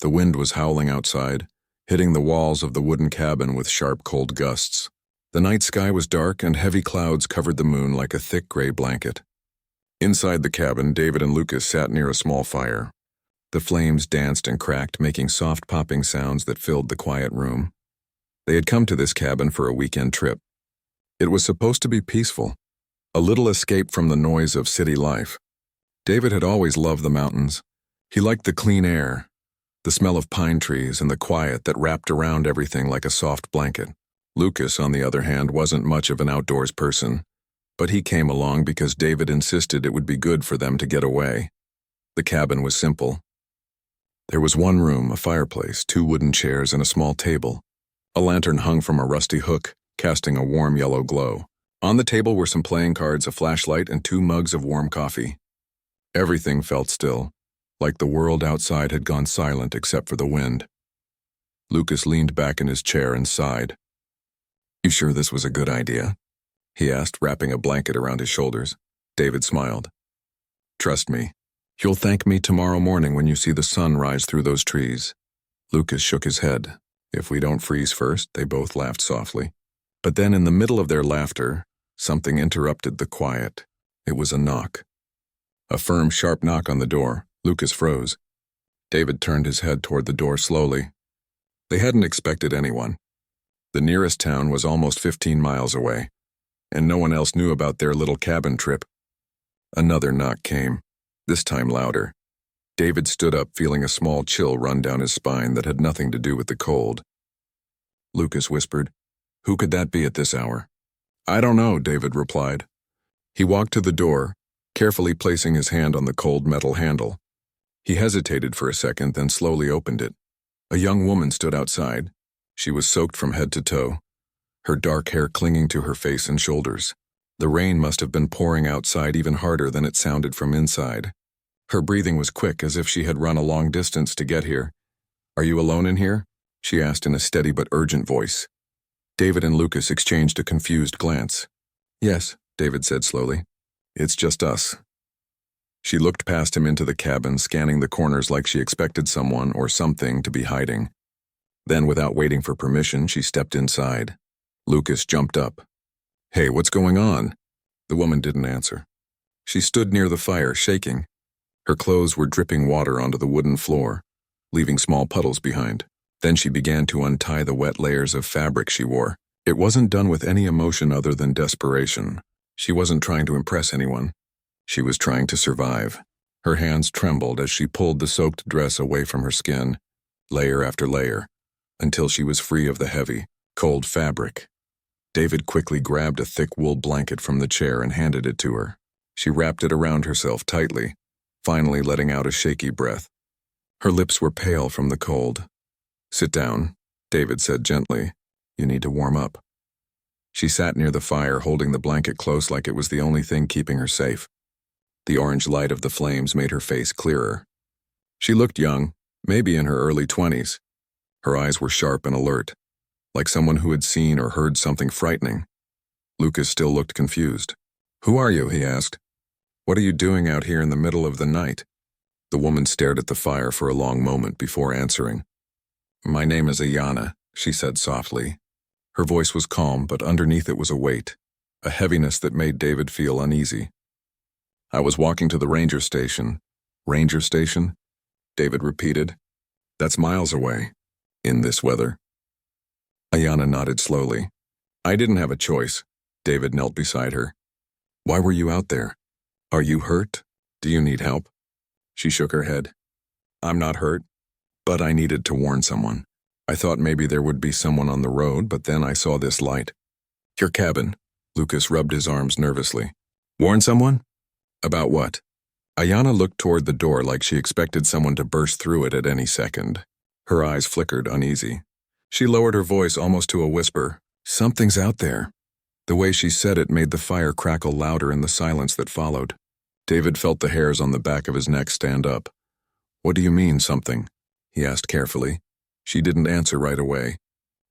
The wind was howling outside, hitting the walls of the wooden cabin with sharp, cold gusts. The night sky was dark and heavy clouds covered the moon like a thick gray blanket. Inside the cabin, David and Lucas sat near a small fire. The flames danced and cracked, making soft popping sounds that filled the quiet room. They had come to this cabin for a weekend trip. It was supposed to be peaceful, a little escape from the noise of city life. David had always loved the mountains. He liked the clean air, the smell of pine trees, and the quiet that wrapped around everything like a soft blanket. Lucas, on the other hand, wasn't much of an outdoors person, but he came along because David insisted it would be good for them to get away. The cabin was simple. There was one room, a fireplace, 2 wooden chairs, and a small table. A lantern hung from a rusty hook, casting a warm yellow glow. On the table were some playing cards, a flashlight, and 2 mugs of warm coffee. Everything felt still, like the world outside had gone silent except for the wind. Lucas leaned back in his chair and sighed. "You sure this was a good idea?" he asked, wrapping a blanket around his shoulders. David smiled. "Trust me. You'll thank me tomorrow morning when you see the sun rise through those trees." Lucas shook his head. "If we don't freeze first," they both laughed softly. But then in the middle of their laughter, something interrupted the quiet. It was a knock. A firm, sharp knock on the door. Lucas froze. David turned his head toward the door slowly. They hadn't expected anyone. The nearest town was almost 15 miles away, and no one else knew about their little cabin trip. Another knock came, this time louder. David stood up, feeling a small chill run down his spine that had nothing to do with the cold. Lucas whispered, "Who could that be at this hour?" "I don't know," David replied. He walked to the door, carefully placing his hand on the cold metal handle. He hesitated for a second, then slowly opened it. A young woman stood outside. She was soaked from head to toe, her dark hair clinging to her face and shoulders. The rain must have been pouring outside even harder than it sounded from inside. Her breathing was quick, as if she had run a long distance to get here. "Are you alone in here?" she asked in a steady but urgent voice. David and Lucas exchanged a confused glance. "Yes," David said slowly. "It's just us." She looked past him into the cabin, scanning the corners like she expected someone or something to be hiding. Then, without waiting for permission, she stepped inside. Lucas jumped up. "Hey, what's going on?" The woman didn't answer. She stood near the fire, shaking. Her clothes were dripping water onto the wooden floor, leaving small puddles behind. Then she began to untie the wet layers of fabric she wore. It wasn't done with any emotion other than desperation. She wasn't trying to impress anyone. She was trying to survive. Her hands trembled as she pulled the soaked dress away from her skin, layer after layer, until she was free of the heavy, cold fabric. David quickly grabbed a thick wool blanket from the chair and handed it to her. She wrapped it around herself tightly, finally letting out a shaky breath. Her lips were pale from the cold. "Sit down," David said gently. "You need to warm up." She sat near the fire, holding the blanket close like it was the only thing keeping her safe. The orange light of the flames made her face clearer. She looked young, maybe in her early 20s. Her eyes were sharp and alert, like someone who had seen or heard something frightening. Lucas still looked confused. "Who are you?" he asked. "What are you doing out here in the middle of the night?" The woman stared at the fire for a long moment before answering. "My name is Ayana," she said softly. Her voice was calm, but underneath it was a weight, a heaviness that made David feel uneasy. "I was walking to the ranger station." "Ranger station?" David repeated. "That's miles away. In this weather." Ayana nodded slowly. "I didn't have a choice." David knelt beside her. "Why were you out there? Are you hurt? Do you need help?" She shook her head. "I'm not hurt, but I needed to warn someone. I thought maybe there would be someone on the road, but then I saw this light." "Your cabin." Lucas rubbed his arms nervously. "Warn someone? About what?" Ayana looked toward the door like she expected someone to burst through it at any second. Her eyes flickered uneasy. She lowered her voice almost to a whisper. "Something's out there." The way she said it made the fire crackle louder in the silence that followed. David felt the hairs on the back of his neck stand up. "What do you mean, something?" he asked carefully. She didn't answer right away.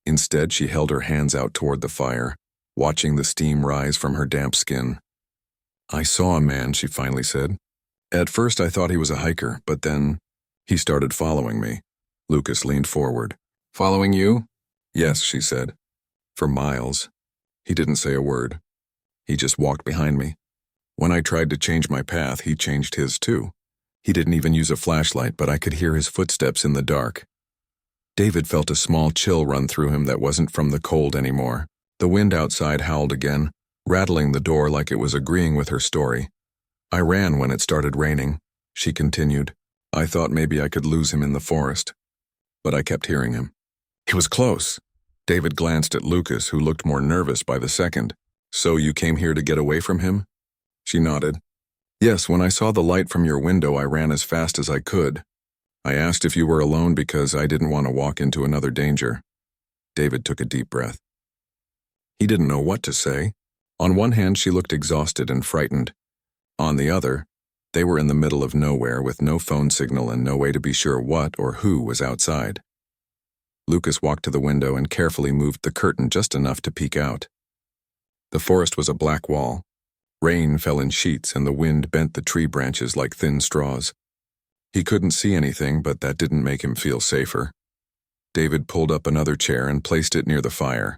Instead, she held her hands out toward the fire, watching the steam rise from her damp skin. "I saw a man," she finally said. "At first I thought he was a hiker, but then he started following me. Lucas leaned forward. Following you? Yes, she said. For miles. He didn't say a word. He just walked behind me. When I tried to change my path, he changed his too. He didn't even use a flashlight, but I could hear his footsteps in the dark. David felt a small chill run through him that wasn't from the cold anymore. The wind outside howled again, rattling the door like it was agreeing with her story. I ran when it started raining, she continued. I thought maybe I could lose him in the forest. But I kept hearing him. He was close. David glanced at Lucas, who looked more nervous by the second. So you came here to get away from him? She nodded. Yes, when I saw the light from your window, I ran as fast as I could. I asked if you were alone because I didn't want to walk into another danger. David took a deep breath. He didn't know what to say. On one hand, she looked exhausted and frightened. On the other, they were in the middle of nowhere with no phone signal and no way to be sure what or who was outside. Lucas walked to the window and carefully moved the curtain just enough to peek out. The forest was a black wall. Rain fell in sheets and the wind bent the tree branches like thin straws. He couldn't see anything, but that didn't make him feel safer. David pulled up another chair and placed it near the fire.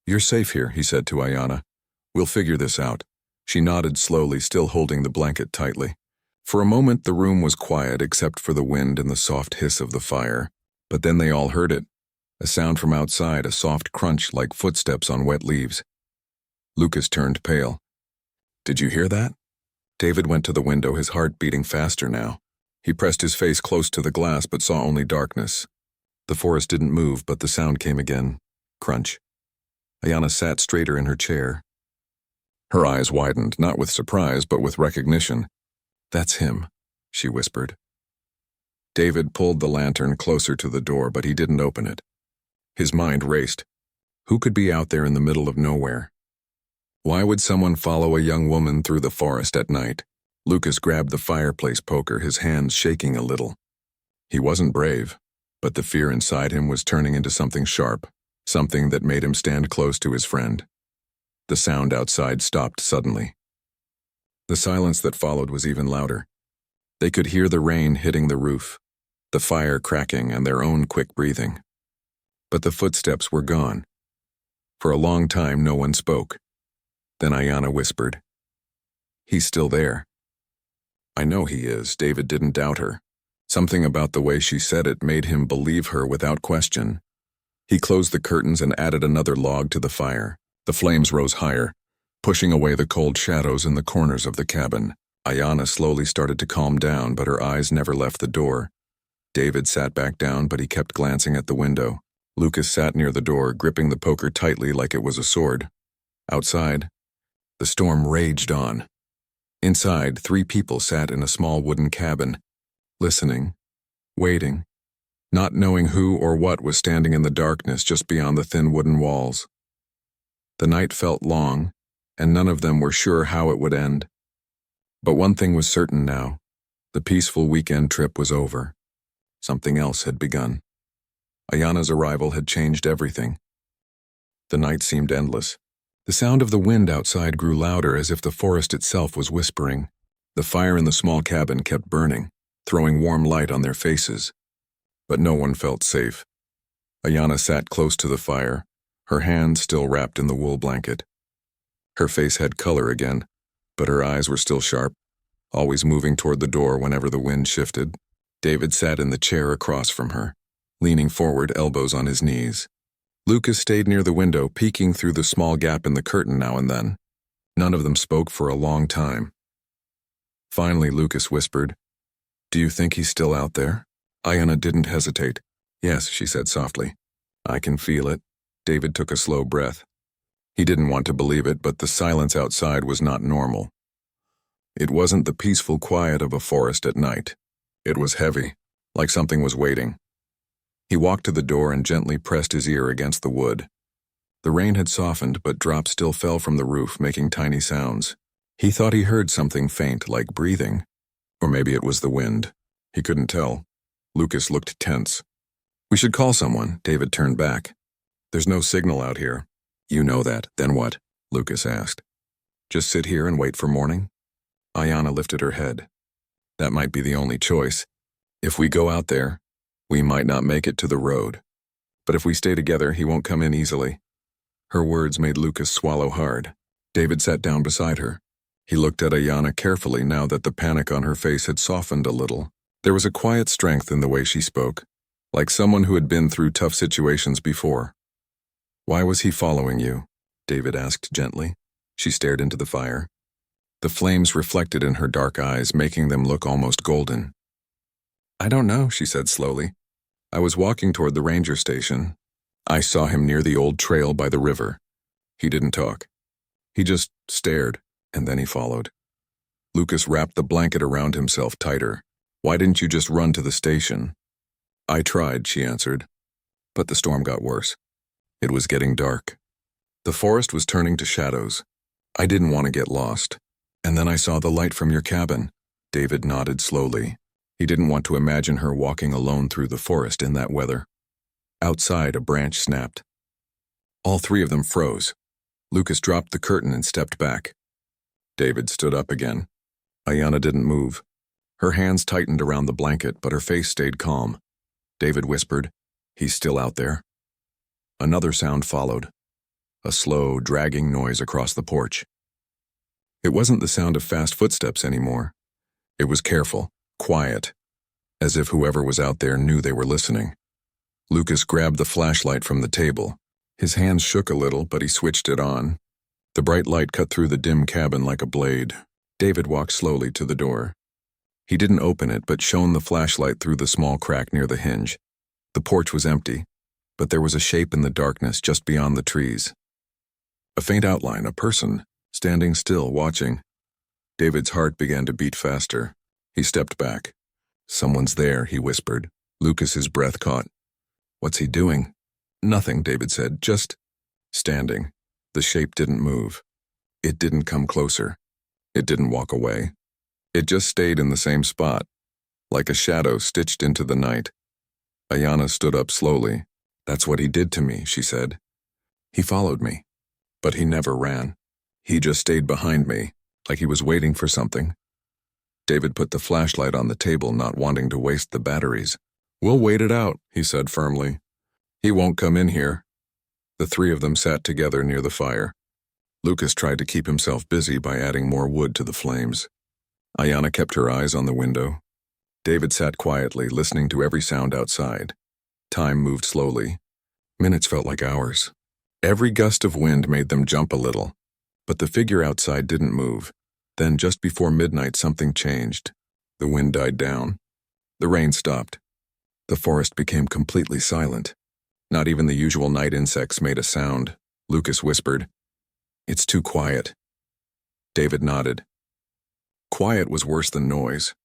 You're safe here, he said to Ayanna. We'll figure this out. She nodded slowly, still holding the blanket tightly. For a moment, the room was quiet except for the wind and the soft hiss of the fire. But then they all heard it. A sound from outside, a soft crunch like footsteps on wet leaves. Lucas turned pale. Did you hear that? David went to the window, his heart beating faster now. He pressed his face close to the glass but saw only darkness. The forest didn't move, but the sound came again. Crunch. Ayanna sat straighter in her chair. Her eyes widened, not with surprise, but with recognition. That's him, she whispered. David pulled the lantern closer to the door, but he didn't open it. His mind raced. Who could be out there in the middle of nowhere? Why would someone follow a young woman through the forest at night? Lucas grabbed the fireplace poker, his hands shaking a little. He wasn't brave, but the fear inside him was turning into something sharp, something that made him stand close to his friend. The sound outside stopped suddenly. The silence that followed was even louder. They could hear the rain hitting the roof, the fire cracking, and their own quick breathing. But the footsteps were gone. For a long time, no one spoke. Then Ayanna whispered, He's still there. I know he is, David didn't doubt her. Something about the way she said it made him believe her without question. He closed the curtains and added another log to the fire. The flames rose higher, pushing away the cold shadows in the corners of the cabin. Ayanna slowly started to calm down, but her eyes never left the door. David sat back down, but he kept glancing at the window. Lucas sat near the door, gripping the poker tightly like it was a sword. Outside, the storm raged on. Inside, 3 people sat in a small wooden cabin, listening, waiting, not knowing who or what was standing in the darkness just beyond the thin wooden walls. The night felt long, and none of them were sure how it would end. But one thing was certain now. The peaceful weekend trip was over. Something else had begun. Ayanna's arrival had changed everything. The night seemed endless. The sound of the wind outside grew louder, as if the forest itself was whispering. The fire in the small cabin kept burning, throwing warm light on their faces. But no one felt safe. Ayanna sat close to the fire, her hands still wrapped in the wool blanket. Her face had color again, but her eyes were still sharp, always moving toward the door whenever the wind shifted. David sat in the chair across from her, leaning forward, elbows on his knees. Lucas stayed near the window, peeking through the small gap in the curtain now and then. None of them spoke for a long time. Finally, Lucas whispered, Do you think he's still out there? Ayanna didn't hesitate. Yes, she said softly. I can feel it. David took a slow breath. He didn't want to believe it, but the silence outside was not normal. It wasn't the peaceful quiet of a forest at night. It was heavy, like something was waiting. He walked to the door and gently pressed his ear against the wood. The rain had softened, but drops still fell from the roof, making tiny sounds. He thought he heard something faint, like breathing. Or maybe it was the wind. He couldn't tell. Lucas looked tense. We should call someone. David turned back. There's no signal out here. You know that. Then what? Lucas asked. Just sit here and wait for morning? Ayanna lifted her head. That might be the only choice. If we go out there, We might not make it to the road. But if we stay together, he won't come in easily. Her words made Lucas swallow hard. David sat down beside her. He looked at Ayanna carefully now that the panic on her face had softened a little. There was a quiet strength in the way she spoke, like someone who had been through tough situations before. "Why was he following you?" David asked gently. She stared into the fire. The flames reflected in her dark eyes, making them look almost golden. "I don't know," she said slowly. "I was walking toward the ranger station. I saw him near the old trail by the river. He didn't talk. He just stared, and then he followed." Lucas wrapped the blanket around himself tighter. "Why didn't you just run to the station?" "I tried," she answered. But the storm got worse. It was getting dark. The forest was turning to shadows. "I didn't want to get lost. And then I saw the light from your cabin." David nodded slowly. He didn't want to imagine her walking alone through the forest in that weather. Outside, a branch snapped. All three of them froze. Lucas dropped the curtain and stepped back. David stood up again. Ayanna didn't move. Her hands tightened around the blanket, but her face stayed calm. David whispered, "He's still out there." Another sound followed. A slow, dragging noise across the porch. It wasn't the sound of fast footsteps anymore. It was careful, quiet, as if whoever was out there knew they were listening. Lucas grabbed the flashlight from the table. His hands shook a little, but he switched it on. The bright light cut through the dim cabin like a blade. David walked slowly to the door. He didn't open it, but shone the flashlight through the small crack near the hinge. The porch was empty, but there was a shape in the darkness just beyond the trees. A faint outline, a person, standing still, watching. David's heart began to beat faster. He stepped back. "Someone's there," he whispered. Lucas's breath caught. "What's he doing?" "Nothing," David said, "just standing." The shape didn't move. It didn't come closer. It didn't walk away. It just stayed in the same spot, like a shadow stitched into the night. Ayanna stood up slowly. "That's what he did to me," she said. "He followed me. But he never ran. He just stayed behind me, like he was waiting for something." David put the flashlight on the table, not wanting to waste the batteries. "We'll wait it out," he said firmly. "He won't come in here." The three of them sat together near the fire. Lucas tried to keep himself busy by adding more wood to the flames. Ayanna kept her eyes on the window. David sat quietly, listening to every sound outside. Time moved slowly. Minutes felt like hours. Every gust of wind made them jump a little, but the figure outside didn't move. Then, just before midnight, something changed. The wind died down. The rain stopped. The forest became completely silent. Not even the usual night insects made a sound. Lucas whispered, "It's too quiet." David nodded. Quiet was worse than noise.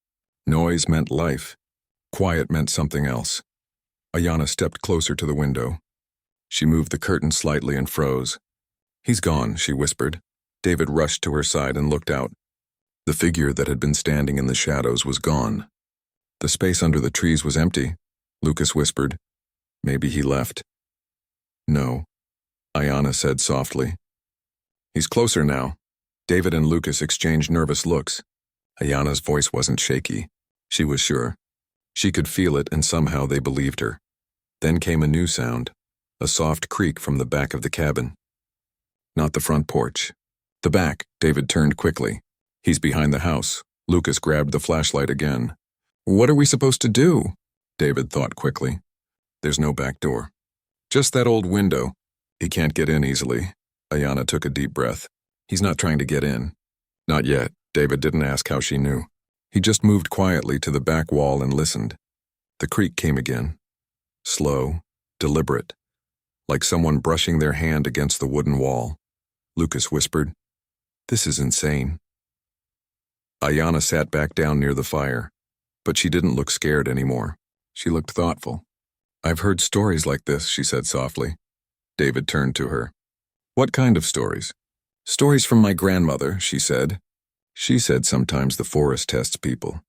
Noise meant life. Quiet meant something else. Ayanna stepped closer to the window. She moved the curtain slightly and froze. "He's gone," she whispered. David rushed to her side and looked out. The figure that had been standing in the shadows was gone. The space under the trees was empty. Lucas whispered, "Maybe he left." "No," Ayanna said softly. "He's closer now." David and Lucas exchanged nervous looks. Ayanna's voice wasn't shaky. She was sure. She could feel it, and somehow they believed her. Then came a new sound, a soft creak from the back of the cabin. Not the front porch. The back. David turned quickly. "He's behind the house." Lucas grabbed the flashlight again. "What are we supposed to do?" David thought quickly. "There's no back door. Just that old window. He can't get in easily." Ayanna took a deep breath. "He's not trying to get in." "Not yet." David didn't ask how she knew. He just moved quietly to the back wall and listened. The creak came again. Slow, deliberate, like someone brushing their hand against the wooden wall. Lucas whispered, "This is insane." Ayanna sat back down near the fire, but she didn't look scared anymore. She looked thoughtful. "I've heard stories like this," she said softly. David turned to her. "What kind of stories?" "Stories from my grandmother," she said. She said sometimes the forest tests people.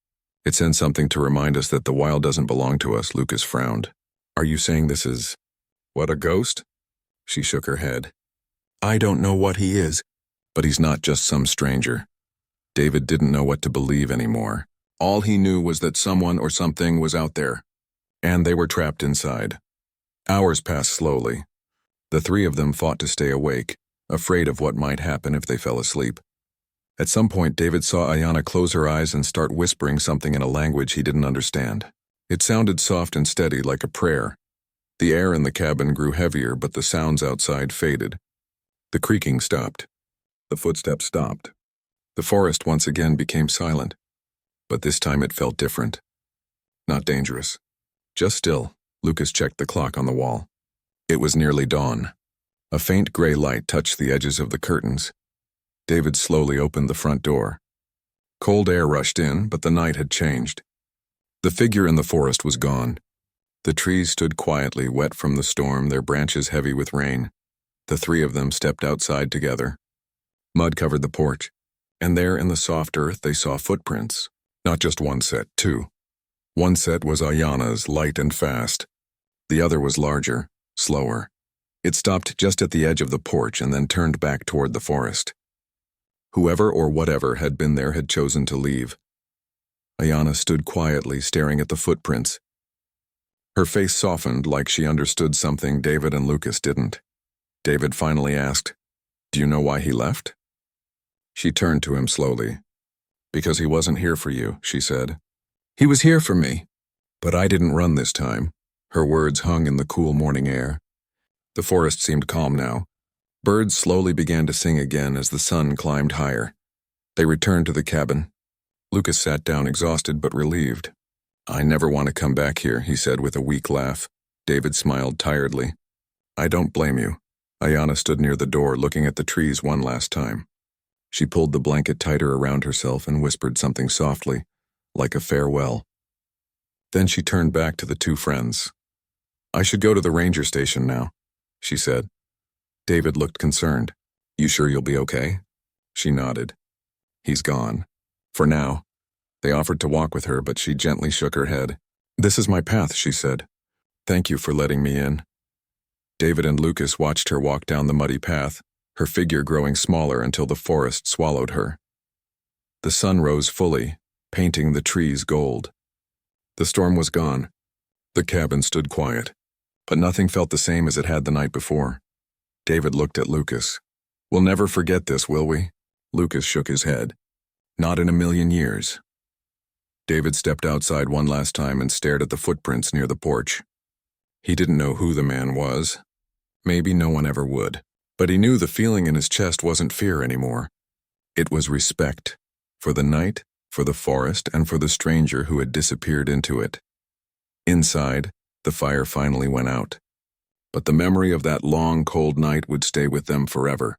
It sends something to remind us that the wild doesn't belong to us. Lucas frowned. "Are you saying this is, what, a ghost?" She shook her head. "I don't know what he is, but he's not just some stranger." David didn't know what to believe anymore. All he knew was that someone or something was out there. And they were trapped inside. Hours passed slowly. The three of them fought to stay awake, afraid of what might happen if they fell asleep. At some point, David saw Ayanna close her eyes and start whispering something in a language he didn't understand. It sounded soft and steady, like a prayer. The air in the cabin grew heavier, but the sounds outside faded. The creaking stopped. The footsteps stopped. The forest once again became silent. But this time it felt different. Not dangerous. Just still. Lucas checked the clock on the wall. It was nearly dawn. A faint gray light touched the edges of the curtains. David slowly opened the front door. Cold air rushed in, but the night had changed. The figure in the forest was gone. The trees stood quietly, wet from the storm, their branches heavy with rain. The three of them stepped outside together. Mud covered the porch, and there in the soft earth they saw footprints. Not just one set, two. One set was Ayanna's, light and fast. The other was larger, slower. It stopped just at the edge of the porch and then turned back toward the forest. Whoever or whatever had been there had chosen to leave. Ayanna stood quietly, staring at the footprints. Her face softened like she understood something David and Lucas didn't. David finally asked, "Do you know why he left?" She turned to him slowly. "Because he wasn't here for you," she said. "He was here for me, but I didn't run this time." Her words hung in the cool morning air. The forest seemed calm now. Birds slowly began to sing again as the sun climbed higher. They returned to the cabin. Lucas sat down exhausted but relieved. "I never want to come back here," he said with a weak laugh. David smiled tiredly. "I don't blame you." Ayanna stood near the door, looking at the trees one last time. She pulled the blanket tighter around herself and whispered something softly, like a farewell. Then she turned back to the two friends. "I should go to the ranger station now," she said. David looked concerned. "You sure you'll be okay?" She nodded. "He's gone. For now." They offered to walk with her, but she gently shook her head. "This is my path," she said. "Thank you for letting me in." David and Lucas watched her walk down the muddy path, her figure growing smaller until the forest swallowed her. The sun rose fully, painting the trees gold. The storm was gone. The cabin stood quiet, but nothing felt the same as it had the night before. David looked at Lucas. "We'll never forget this, will we?" Lucas shook his head. "Not in a million years." David stepped outside one last time and stared at the footprints near the porch. He didn't know who the man was. Maybe no one ever would. But he knew the feeling in his chest wasn't fear anymore. It was respect. For the night, for the forest, and for the stranger who had disappeared into it. Inside, the fire finally went out. But the memory of that long, cold night would stay with them forever.